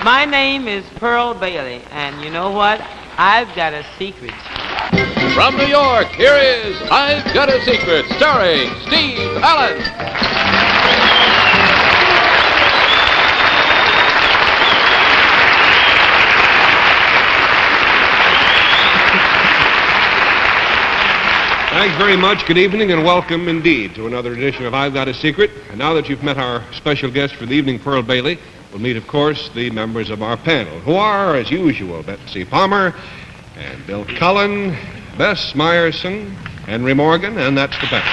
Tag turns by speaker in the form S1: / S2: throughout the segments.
S1: My name is Pearl Bailey, and you know what? I've got a secret.
S2: From New York, here is I've Got a Secret, starring Steve Allen.
S3: Thanks very much. Good evening and welcome indeed to another edition of I've Got a Secret. And now that you've met our special guest for the evening, Pearl Bailey, we'll meet, of course, the members of our panel, who are, as usual, Betsy Palmer and Bill Cullen, Bess Meyerson, Henry Morgan, and that's the panel.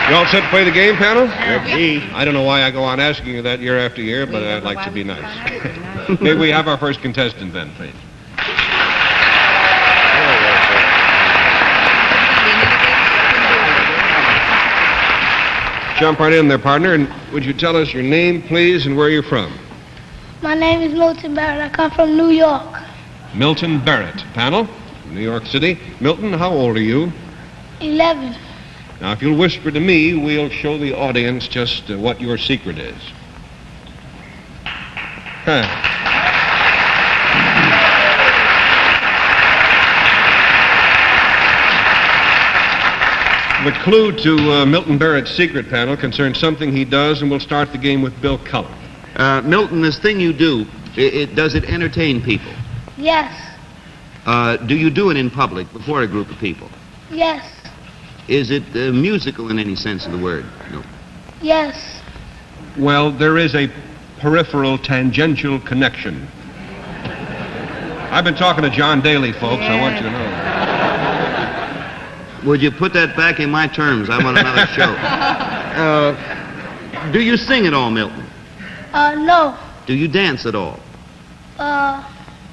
S3: You all set to play the game, panel?
S4: Yep.
S3: I don't know why I go on asking you that year after year, but I'd like to be nice. May we have our first contestant then, please? Jump right in there, partner, and would you tell us your name, please, and where you're from?
S5: My name is Milton Barrett. I come from New York.
S3: Milton Barrett. Panel, New York City. Milton, how old are you?
S5: 11.
S3: Now, if you'll whisper to me, we'll show the audience just what your secret is. Huh. The clue to Milton Barrett's secret, panel, concerns something he does, and we'll start the game with Bill Cullen.
S4: Milton, this thing you do, does it entertain people?
S5: Yes.
S4: Do you do it in public before a group of people?
S5: Yes.
S4: Is it musical in any sense of the word? No.
S5: Yes.
S3: Well, there is a peripheral tangential connection. I've been talking to John Daly, folks. I want you to know.
S4: Would you put that back in my terms? I want another show. Do you sing at all, Milton?
S5: No.
S4: Do you dance at all?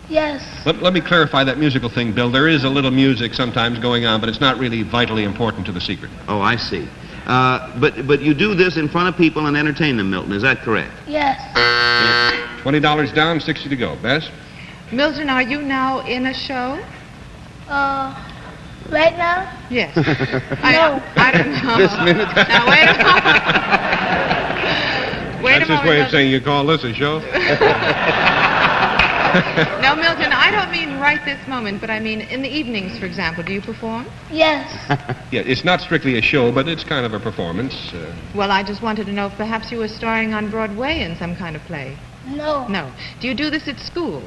S5: Yes.
S3: Let me clarify that musical thing, Bill. There is a little music sometimes going on, but it's not really vitally important to the secret.
S4: Oh, I see. But you do this in front of people and entertain them, Milton. Is that correct?
S5: Yes.
S3: $20 down, 60 to go. Bess?
S6: Milton, are you now in a show?
S5: Right now?
S6: Yes.
S5: No.
S6: I don't know.
S4: This minute?
S6: Now, wait a moment.
S3: That's his way of saying you call this a show?
S6: No, Milton, I don't mean right this moment, but I mean in the evenings, for example. Do you perform?
S5: Yes.
S3: Yeah, it's not strictly a show, but it's kind of a performance.
S6: Well, I just wanted to know if perhaps you were starring on Broadway in some kind of play.
S5: No.
S6: No. Do you do this at school?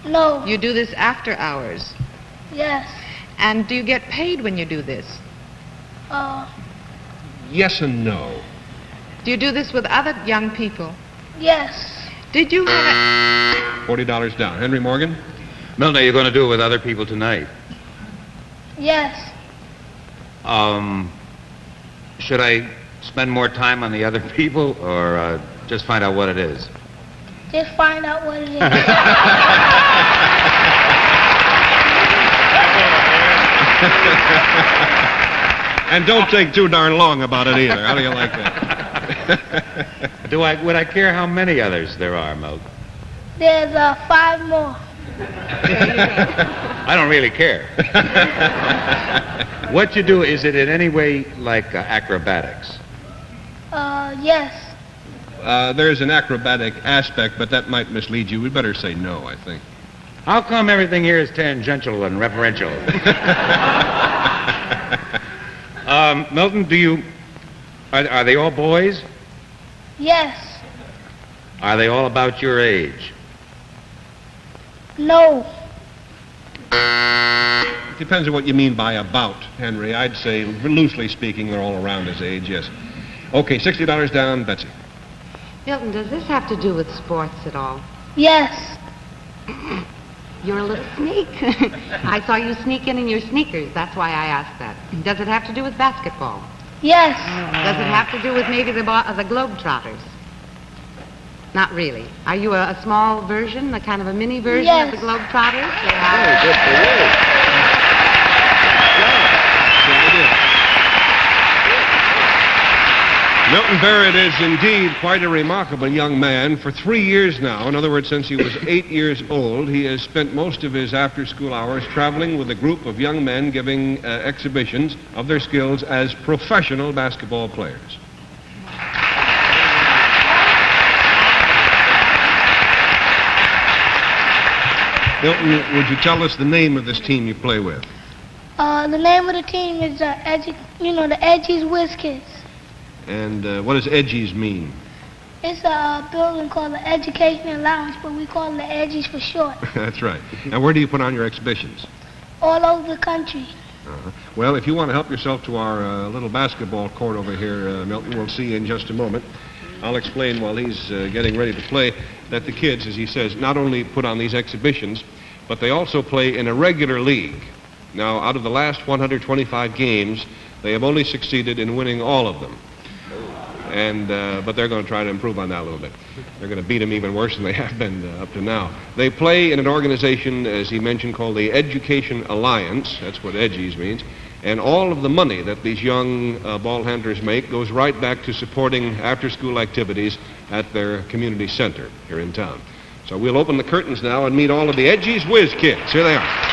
S5: No.
S6: You do this after hours?
S5: Yes.
S6: And do you get paid when you do this?
S3: Yes and no.
S6: Do you do this with other young people?
S5: Yes.
S6: Did you have
S3: $40 down. Henry Morgan?
S7: Milton, are you going to do it with other people tonight?
S5: Yes.
S7: Should I spend more time on the other people or just find out what it is?
S5: Just find out what it is.
S3: And don't take too darn long about it either. How do you like that?
S7: Would I care how many others there are, Milton?
S5: There's 5 more.
S7: I don't really care. What you do, is it in any way like acrobatics?
S5: Yes.
S3: There's an acrobatic aspect, but that might mislead you. We'd better say no, I think.
S7: How come everything here is tangential and referential? Milton, are they all boys?
S5: Yes.
S7: Are they all about your age?
S5: No.
S3: Depends on what you mean by about, Henry. I'd say, loosely speaking, they're all around his age, yes. Okay, $60 down, Betsy.
S8: Milton, does this have to do with sports at all?
S5: Yes.
S8: You're a little sneak. I saw you sneak in your sneakers. That's why I asked that. Does it have to do with basketball?
S5: Yes.
S8: Does it have to do with maybe the Globetrotters? Not really. Are you a small version, a kind of a mini version
S5: Yes.
S8: of the Globetrotters?
S4: Oh, good for you.
S3: Milton Barrett is indeed quite a remarkable young man. For 3 years now, in other words, since he was 8 years old, he has spent most of his after-school hours traveling with a group of young men giving exhibitions of their skills as professional basketball players. Milton, would you tell us the name of this team you play with?
S5: The name of the team is the Edgies Whiz Kids.
S3: And what does Edgies mean?
S5: It's a building called the Education Allowance, but we call it the Edgies for short.
S3: That's right. Now, where do you put on your exhibitions?
S5: All over the country.
S3: Well, if you want to help yourself to our little basketball court over here, Milton, we'll see you in just a moment. I'll explain while he's getting ready to play that the kids, as he says, not only put on these exhibitions, but they also play in a regular league. Now, out of the last 125 games, they have only succeeded in winning all of them. But they're going to try to improve on that a little bit. They're going to beat them even worse than they have been up to now. They play in an organization, as he mentioned, called the Education Alliance. That's what Edgies means. And all of the money that these young ball handlers make goes right back to supporting after-school activities at their community center here in town. So we'll open the curtains now and meet all of the Edgies Whiz Kids. Here they are.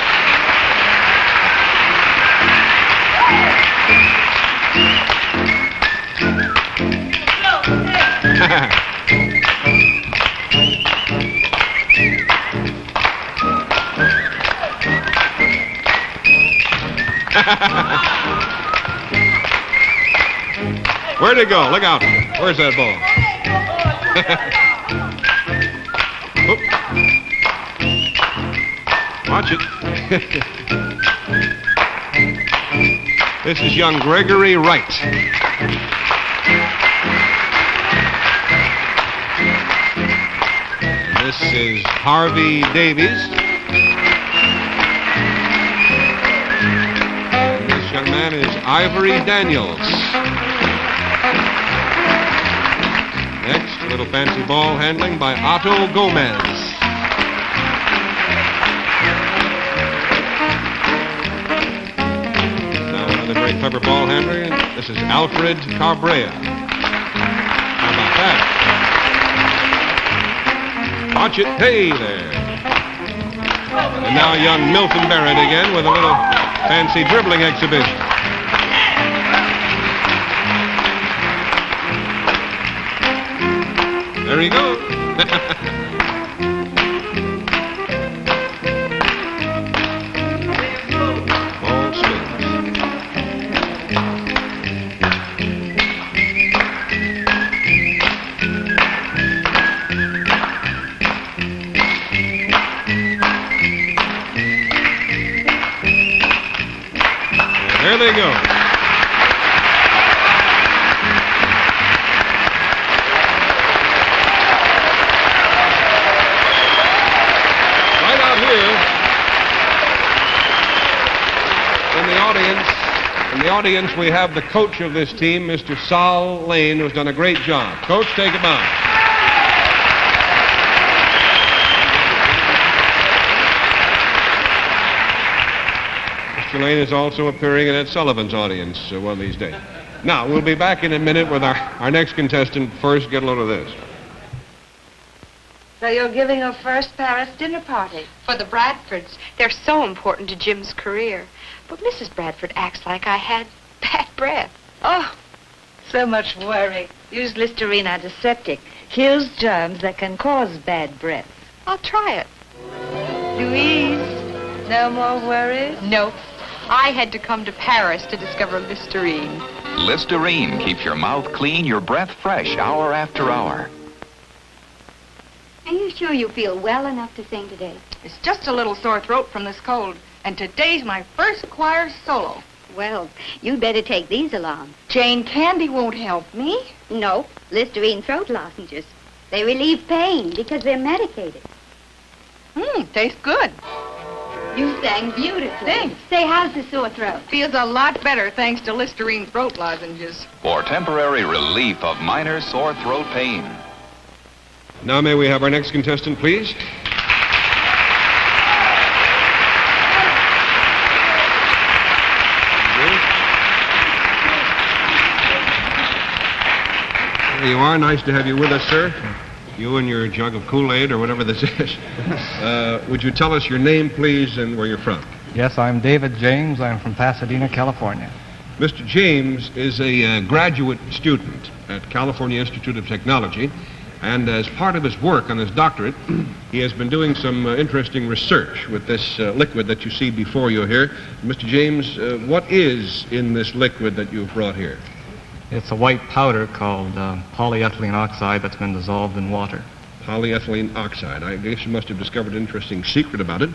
S3: Where'd it go? Look out. Where's that ball? Watch it. This is young Gregory Wright. And this is Harvey Davies. And this young man is Ivory Daniels. Next, a little fancy ball handling by Otto Gomez. Now another very clever ball handler. This is Alfred Cabrera. How about that? Watch it. Hey there. And now young Milton Barrett again with a little fancy dribbling exhibition. There he goes. Ball spins. There they go. In the audience, we have the coach of this team, Mr. Sal Lane, who's done a great job. Coach, take him on. Mr. Lane is also appearing in Ed Sullivan's audience one of these days. Now, we'll be back in a minute with our next contestant. First, get a load of this.
S9: So you're giving a first Paris dinner party?
S6: For the Bradfords. They're so important to Jim's career. But Mrs. Bradford acts like I had bad breath.
S9: Oh, so much worry. Use Listerine antiseptic. Kills germs that can cause bad breath.
S6: I'll try it.
S9: Louise, no more worries?
S6: No. I had to come to Paris to discover Listerine.
S10: Listerine keeps your mouth clean, your breath fresh, hour after hour.
S11: Are you sure you feel well enough to sing today?
S12: It's just a little sore throat from this cold. And today's my first choir solo.
S11: Well, you'd better take these along.
S12: Jane Candy won't help me.
S11: No, Listerine throat lozenges. They relieve pain because they're medicated.
S12: Tastes good.
S11: You sang beautifully.
S12: Thanks.
S11: Say, how's the sore throat?
S12: Feels a lot better thanks to Listerine throat lozenges.
S10: For temporary relief of minor sore throat pain.
S3: Now may we have our next contestant, please? There you are. Nice to have you with us, sir. You and your jug of Kool-Aid or whatever this is. Would you tell us your name, please, and where you're from?
S13: Yes, I'm David James. I'm from Pasadena, California.
S3: Mr. James is a graduate student at California Institute of Technology, and as part of his work on his doctorate, he has been doing some interesting research with this liquid that you see before you here. Mr. James, what is in this liquid that you've brought here?
S13: It's a white powder called polyethylene oxide that's been dissolved in water.
S3: Polyethylene oxide. I guess you must have discovered an interesting secret about it.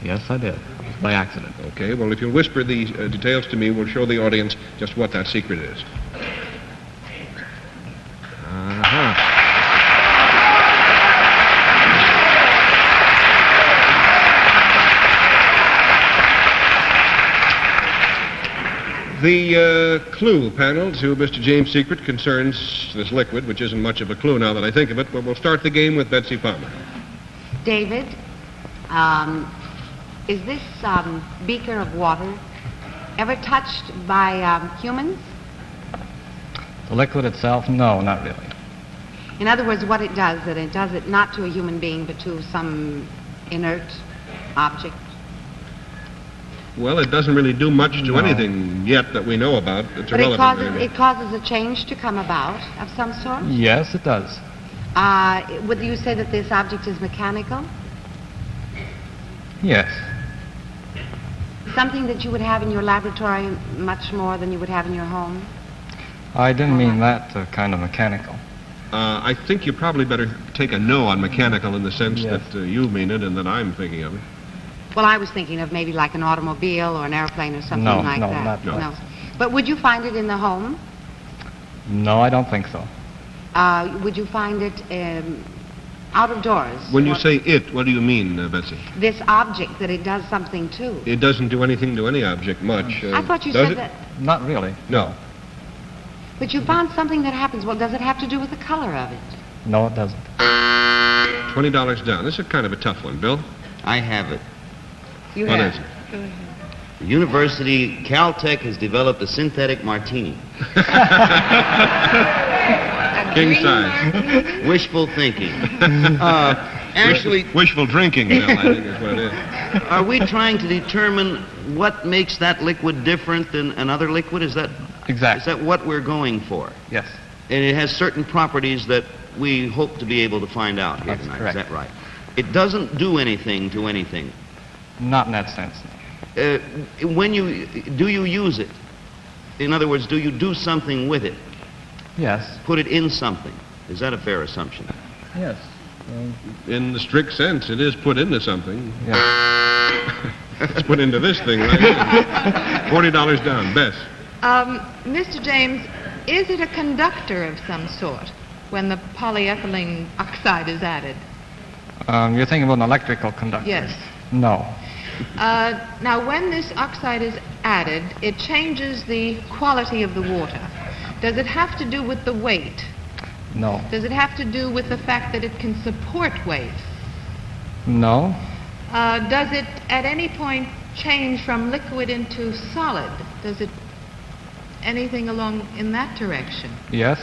S13: Yes, I did. By accident.
S3: Okay, well, if you'll whisper the details to me, we'll show the audience just what that secret is. Uh-huh. The clue, panel, to Mr. James' secret concerns this liquid, which isn't much of a clue now that I think of it, but we'll start the game with Betsy Palmer.
S8: David, is this beaker of water ever touched by humans?
S13: The liquid itself? No, not really.
S8: In other words, what it does it not to a human being, but to some inert object?
S3: Well, it doesn't really do much to anything yet that we know about. It's
S8: But
S3: irrelevant.
S8: it causes a change to come about of some sort?
S13: Yes, it does.
S8: Would you say that this object is mechanical?
S13: Yes.
S8: Something that you would have in your laboratory much more than you would have in your home?
S13: I didn't mean that kind of mechanical.
S3: I think you probably better take a no on mechanical in the sense that you mean it and that I'm thinking of it.
S8: Well, I was thinking of maybe like an automobile or an airplane or something like that.
S13: No.
S8: But would you find it in the home?
S13: No, I don't think so.
S8: Would you find it out of doors?
S3: When you say it, what do you mean, Betsy?
S8: This object, that it does something to.
S3: It doesn't do anything to any object much.
S8: I thought you
S3: does
S8: said
S3: it?
S8: that.
S13: Not really.
S3: No.
S8: But you found something that happens. Well, does it have to do with the color of it?
S13: No, it doesn't.
S3: $20 down. This is kind of a tough one, Bill.
S4: I have it.
S8: You
S3: What
S8: have.
S3: is it?
S8: Go ahead.
S4: The University, Caltech has developed a synthetic martini.
S3: King size.
S4: Wishful thinking. Actually...
S3: Wishful drinking, Bill, I think is what it is.
S4: Are we trying to determine what makes that liquid different than another liquid? Is that...
S13: Exactly.
S4: Is that what we're going for?
S13: Yes.
S4: And it has certain properties that we hope to be able to find out here
S13: That's
S4: tonight.
S13: correct.
S4: Is that right? It doesn't do anything to anything.
S13: Not in that sense.
S4: When you... Do you use it? In other words, do you do something with it?
S13: Yes.
S4: Put it in something. Is that a fair assumption?
S13: Yes.
S3: In the strict sense, it is put into something.
S13: Yes.
S3: It's put into this thing, right? $40 down. Bess.
S14: Mr. James, is it a conductor of some sort when the polyethylene oxide is added?
S13: You're thinking about an electrical conductor?
S14: Yes.
S13: No.
S14: Now, when this oxide is added, it changes the quality of the water. Does it have to do with the weight?
S13: No.
S14: Does it have to do with the fact that it can support weight?
S13: No.
S14: Does it at any point change from liquid into solid? Does it anything along in that direction?
S13: Yes.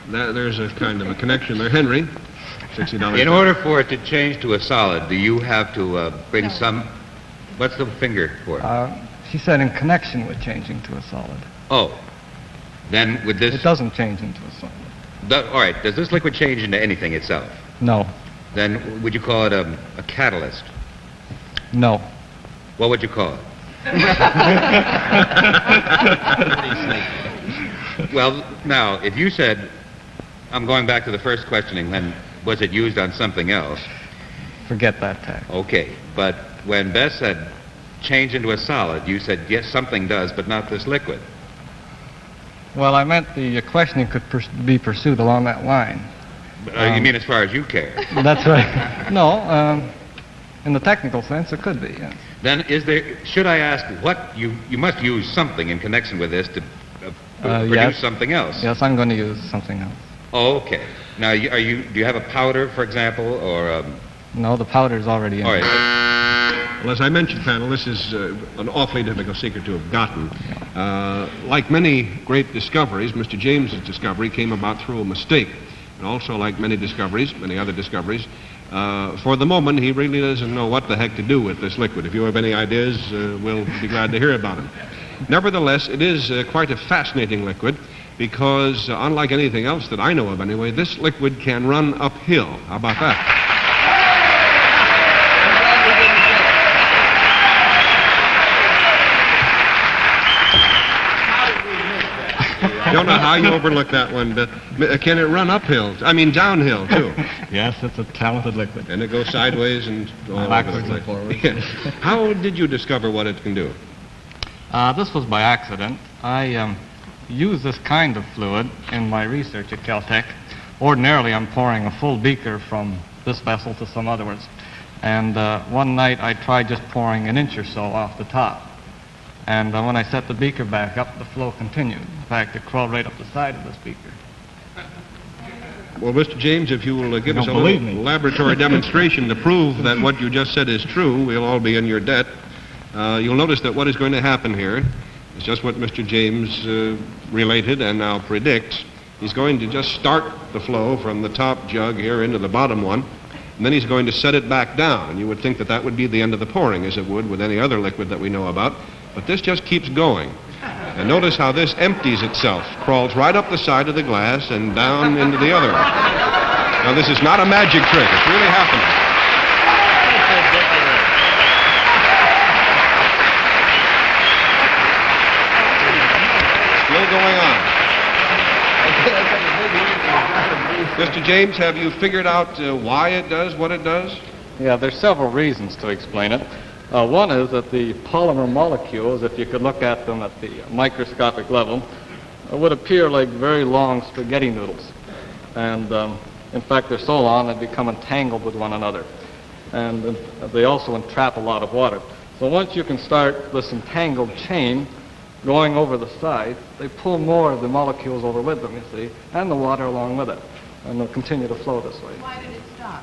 S3: There's a kind of a connection there. Henry, $60.
S7: In order for it to change to a solid, do you have to bring some... What's the finger for?
S13: She said in connection with changing to a solid.
S7: Oh. Then with this...
S13: It doesn't change into a solid.
S7: All right. Does this liquid change into anything itself?
S13: No.
S7: Then would you call it a catalyst?
S13: No.
S7: What would you call it? Well, now, if you said, I'm going back to the first questioning, then was it used on something else?
S13: Forget that tag.
S7: Okay, but when Bess said change into a solid, you said, yes, something does, but not this liquid.
S13: Well, I meant the questioning could be pursued along that line.
S7: You mean as far as you care?
S13: That's right. No, in the technical sense, it could be, yes.
S7: Then should I ask what, you must use something in connection with this to produce
S13: yes.
S7: something else?
S13: Yes, I'm going to use something else.
S7: Oh, okay. Now, do you have a powder, for example, or...
S13: No, the powder's already in.
S7: All right.
S3: Well, as I mentioned, panel, this is an awfully difficult secret to have gotten. Like many great discoveries, Mr. James's discovery came about through a mistake. And also, like many other discoveries, for the moment, he really doesn't know what the heck to do with this liquid. If you have any ideas, we'll be glad to hear about them. Nevertheless, it is quite a fascinating liquid because, unlike anything else that I know of anyway, this liquid can run uphill. How about that? I don't know how you overlooked that one, but can it run uphill? I mean, downhill, too.
S13: Yes, it's a talented liquid.
S3: And it goes sideways and all
S13: backwards
S3: over the
S13: and
S3: place.
S13: forwards.
S3: How did you discover what it can do?
S13: This was by accident. I use this kind of fluid in my research at Caltech. Ordinarily, I'm pouring a full beaker from this vessel to some other ones. And one night, I tried just pouring an inch or so off the top. And when I set the beaker back up, the flow continued. In fact, it crawled right up the side of this beaker.
S3: Well, Mr. James, if you will give us a little laboratory demonstration to prove that what you just said is true, we'll all be in your debt. You'll notice that what is going to happen here is just what Mr. James related and now predicts. He's going to just start the flow from the top jug here into the bottom one, and then he's going to set it back down. And you would think that that would be the end of the pouring, as it would with any other liquid that we know about. But this just keeps going. And notice how this empties itself, crawls right up the side of the glass and down into the other one. Now, this is not a magic trick. It's really happening. Still going on. Mr. James, have you figured out why it does what it does?
S13: Yeah, there's several reasons to explain it. One is that the polymer molecules, if you could look at them at the microscopic level, would appear like very long spaghetti noodles. And in fact, they're so long they become entangled with one another. And they also entrap a lot of water. So once you can start this entangled chain going over the side, they pull more of the molecules over with them, you see, and the water along with it. And they'll continue to flow this way.
S14: Why did it stop?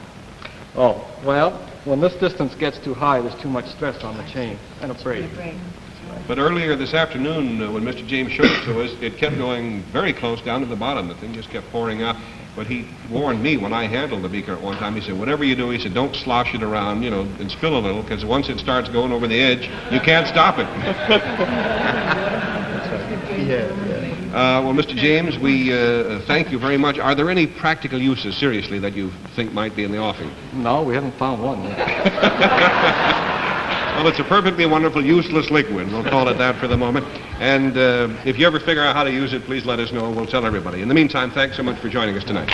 S13: Oh, well, when this distance gets too high, there's too much stress on the chain, and it breaks.
S3: But earlier this afternoon, when Mr. James showed it to us, it kept going very close down to the bottom. The thing just kept pouring out. But he warned me when I handled the beaker at one time. He said, whatever you do, he said, don't slosh it around, and spill a little, because once it starts going over the edge, you can't stop it. Well, Mr. James, we thank you very much. Are there any practical uses, seriously, that you think might be in the offing?
S13: No, we haven't found one yet.
S3: Well, it's a perfectly wonderful, useless liquid. We'll call it that for the moment. And if you ever figure out how to use it, please let us know. We'll tell everybody. In the meantime, thanks so much for joining us tonight.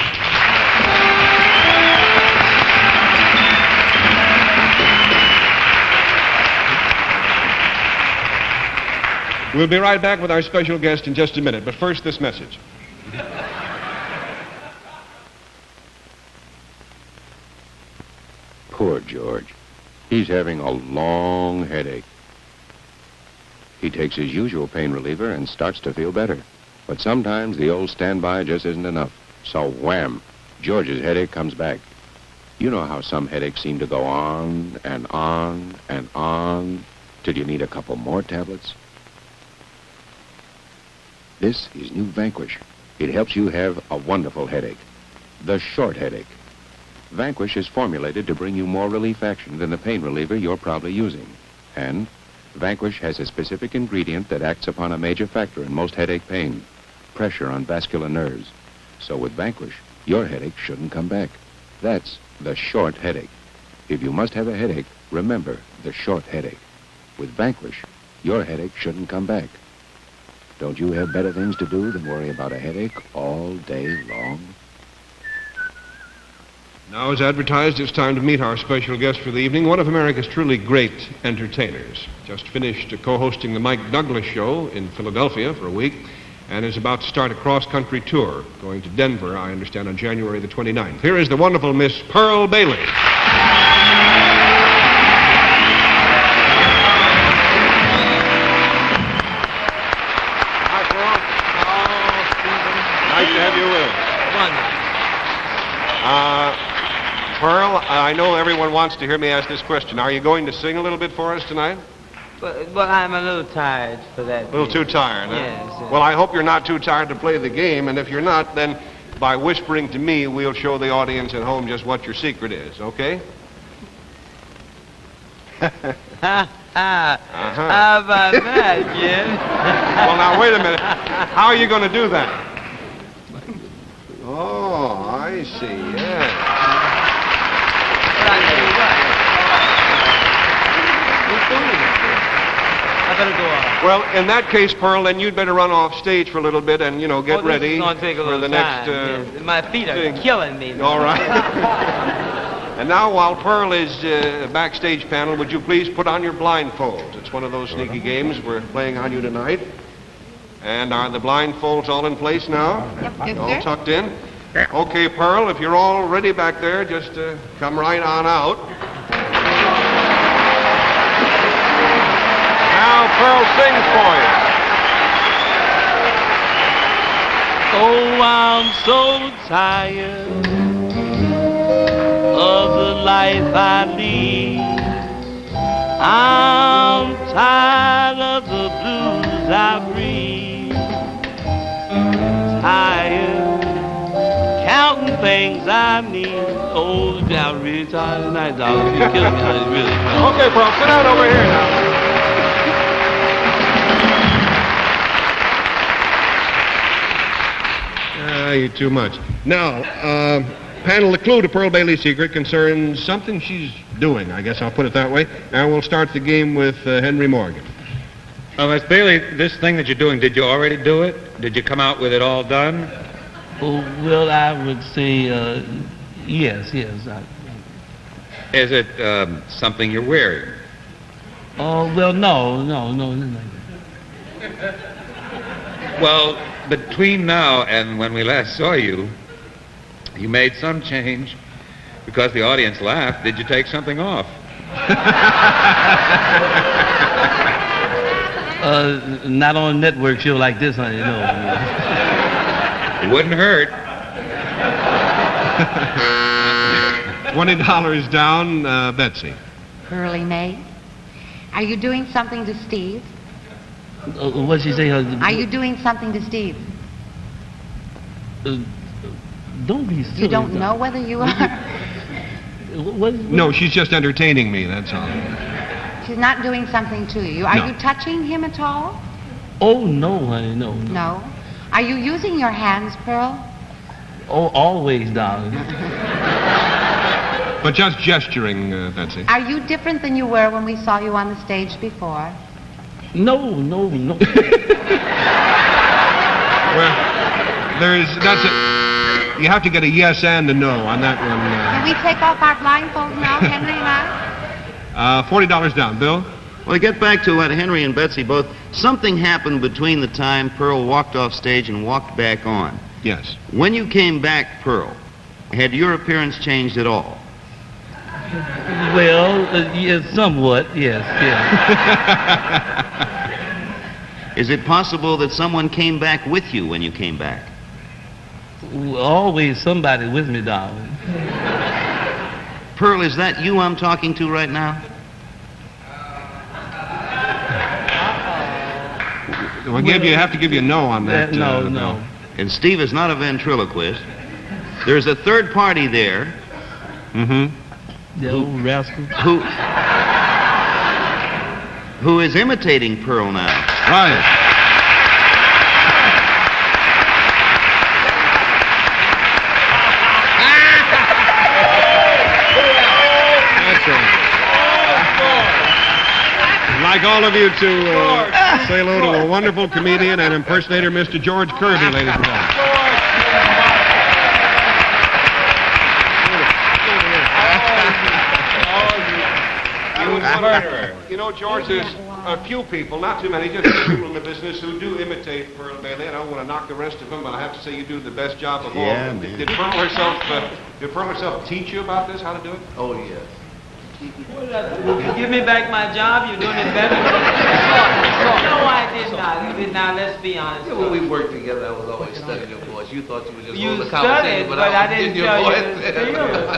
S3: We'll be right back with our special guest in just a minute, but first this message.
S15: Poor George. He's having a long headache. He takes his usual pain reliever and starts to feel better. But sometimes the old standby just isn't enough. So wham, George's headache comes back. You know how some headaches seem to go on and on and on till you need a couple more tablets? This is new Vanquish. It helps you have a wonderful headache. The short headache. Vanquish is formulated to bring you more relief action than the pain reliever you're probably using. And Vanquish has a specific ingredient that acts upon a major factor in most headache pain, pressure on vascular nerves. So with Vanquish, your headache shouldn't come back. That's the short headache. If you must have a headache, remember the short headache. With Vanquish, your headache shouldn't come back. Don't you have better things to do than worry about a headache all day long?
S3: Now, as advertised, it's time to meet our special guest for the evening, one of America's truly great entertainers. Just finished co-hosting the Mike Douglas Show in Philadelphia for a week, and is about to start a cross-country tour, going to Denver, I understand, on January the 29th. Here is the wonderful Miss Pearl Bailey. Pearl, I know everyone wants to hear me ask this question. Are you going to sing a little bit for us tonight?
S1: Well, I'm a little tired for that.
S3: A little too tired, huh?
S1: Yes.
S3: Well, I hope you're not too tired to play the game, and if you're not, then by whispering to me, we'll show the audience at home just what your secret is, okay?
S1: How about that, Jim?
S3: Well, now, wait a minute. How are you going to do that? Oh, I see, yeah.
S1: I better go off.
S3: Well, in that case, Pearl, then you'd better run off stage for a little bit and, get ready
S1: This is gonna take a
S3: for
S1: little
S3: the next...
S1: time. My feet are killing me.
S3: All right. And now, while Pearl is backstage panel, would you please put on your blindfolds? It's one of those sneaky games we're playing on you tonight. And are the blindfolds all in place now?
S14: Yep.
S3: All tucked in? Okay, Pearl, if you're all ready back there, just come right on out. Now Pearl sings for you.
S16: Oh, I'm so tired of the life I lead. I'm tired of the blues I breathe. Tired counting things I need. Oh, I'm really tired tonight, dog. You're killing me. I'm really tired.
S3: Okay, Pearl, sit down over here now. You're too much. Now, panel, the clue to Pearl Bailey's secret concerns something she's doing, I guess I'll put it that way. And we'll start the game with Henry Morgan.
S7: Miss Bailey, this thing that you're doing, did you already do it? Did you come out with it all done?
S16: Oh, well, I would say, yes.
S7: Is it something you're wearing?
S16: Oh, well, no.
S7: Well, between now and when we last saw you, you made some change because the audience laughed. Did you take something off?
S16: Not on a network show like this, honey, no.
S7: It wouldn't hurt.
S3: $20 down, Betsy.
S8: Pearly May, are you doing something to Steve?
S16: What'd she say?
S8: Are you doing something to Steve?
S16: Don't be silly.
S8: You don't know whether you are?
S3: No, she's just entertaining me, that's all.
S8: She's not doing something to you. Are you touching him at all?
S16: Oh, no, honey, no.
S8: No? Are you using your hands, Pearl?
S16: Oh, always, darling.
S3: But just gesturing, Betsy.
S8: Are you different than you were when we saw you on the stage before?
S16: No.
S3: Well, you have to get a yes and a no on that one.
S8: Can we take off our blindfolds now, Henry and I?
S3: $40 down. Bill?
S4: Well, to get back to what Henry and Betsy both, something happened between the time Pearl walked off stage and walked back on.
S3: Yes.
S4: When you came back, Pearl, had your appearance changed at all?
S16: Well, yes, somewhat, yes.
S4: Is it possible that someone came back with you when you came back?
S16: Always somebody with me, darling.
S4: Pearl, is that you I'm talking to right now?
S3: Well, have to give you a no on that.
S16: No.
S4: And Steve is not a ventriloquist. There's a third party there.
S3: Mm-hmm.
S16: The old rascal.
S4: Who is imitating Pearl now.
S3: Right. I'd like all of you to say hello to a wonderful comedian and impersonator, Mr. George Kirby, ladies and gentlemen. You know, George, there's a few people, not too many, just a few people in the business who do imitate Pearl Bailey. I don't want to knock the rest of them, but I have to say you do the best job of all.
S4: Man.
S3: Did Pearl herself teach you about this, how to do it?
S4: Oh, yes.
S1: Give me back my job. You're doing it better. No, I did not. Now, let's be honest.
S16: Yeah, when we worked together, I was always studying your voice. You thought you were just
S1: You
S16: on the
S1: studied,
S16: commentating,
S1: but I didn't tell you to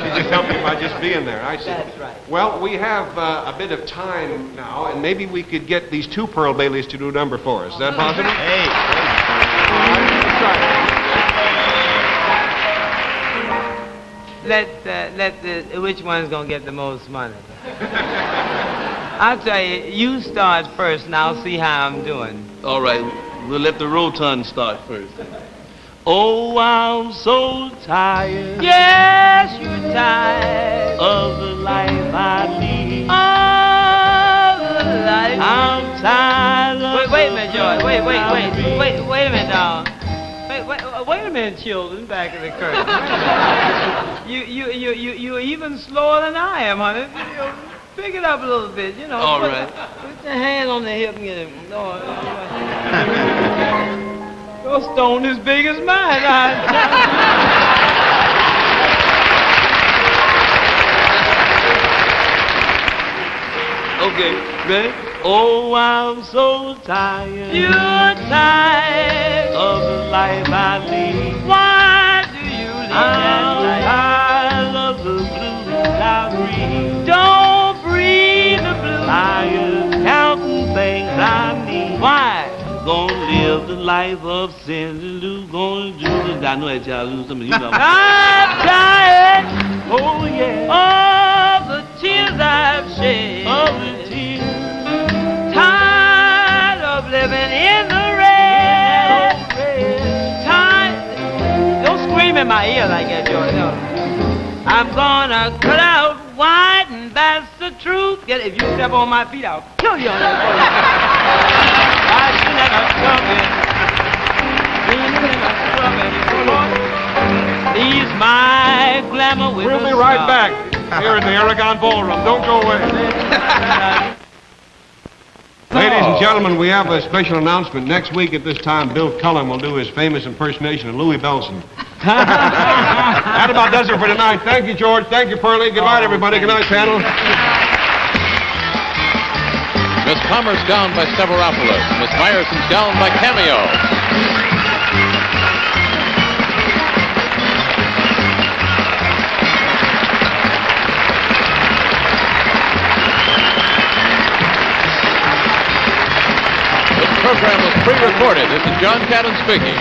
S3: You just helped me by just being there. I see.
S1: That's right.
S3: Well, we have a bit of time now, and maybe we could get these two Pearl Baileys to do a number for us. Is that possible?
S4: Hey.
S3: All right, let's try it.
S1: Which one's gonna get the most money? I'll tell you, you start first, and I'll see how I'm doing.
S16: All right, we'll let the rotund start first. Oh, I'm so tired.
S1: Yes, you're tired
S16: of the life I lead.
S1: Of the life.
S16: I'm tired of
S1: Wait a minute, George. Wait a minute, dog. Wait a minute, children, back of the curtain. You're even slower than I am, honey. Pick it up a little bit, you know.
S16: All right.
S1: Put your hand on the hip and get it. Your stone as big as mine.
S16: Okay, ready? Oh, I'm so tired.
S1: You're tired
S16: of the life I lead.
S1: Why do you lead that life?
S16: I'm tired of the blues I breathe.
S1: Don't breathe the blues.
S16: Tired counting things I need.
S1: Why?
S16: Gonna live the life of sin and do. Gonna do this. I know that y'all lose some of you know.
S1: I'm tired.
S16: Oh yeah.
S1: Of the tears I've shed.
S16: Of the tears.
S1: Tired of living in the red. Tired. Don't scream in my ear like that, George. No. I'm gonna cut out white, and that's the truth. If you step on my feet, I'll kill you on that. I should never come in. He's my glamour with
S3: We'll be right back here in the Aragon Ballroom. Don't go away. Ladies and gentlemen, we have a special announcement. Next week at this time, Bill Cullen will do his famous impersonation of Louis Bellson. That about does it for tonight. Thank you, George. Thank you, Pearlie. Good night, everybody. Good night, panel.
S2: Miss Palmer's down by Severopolis. Miss Myerson's down by Cameo. This program was pre-recorded. This is John Cadden speaking.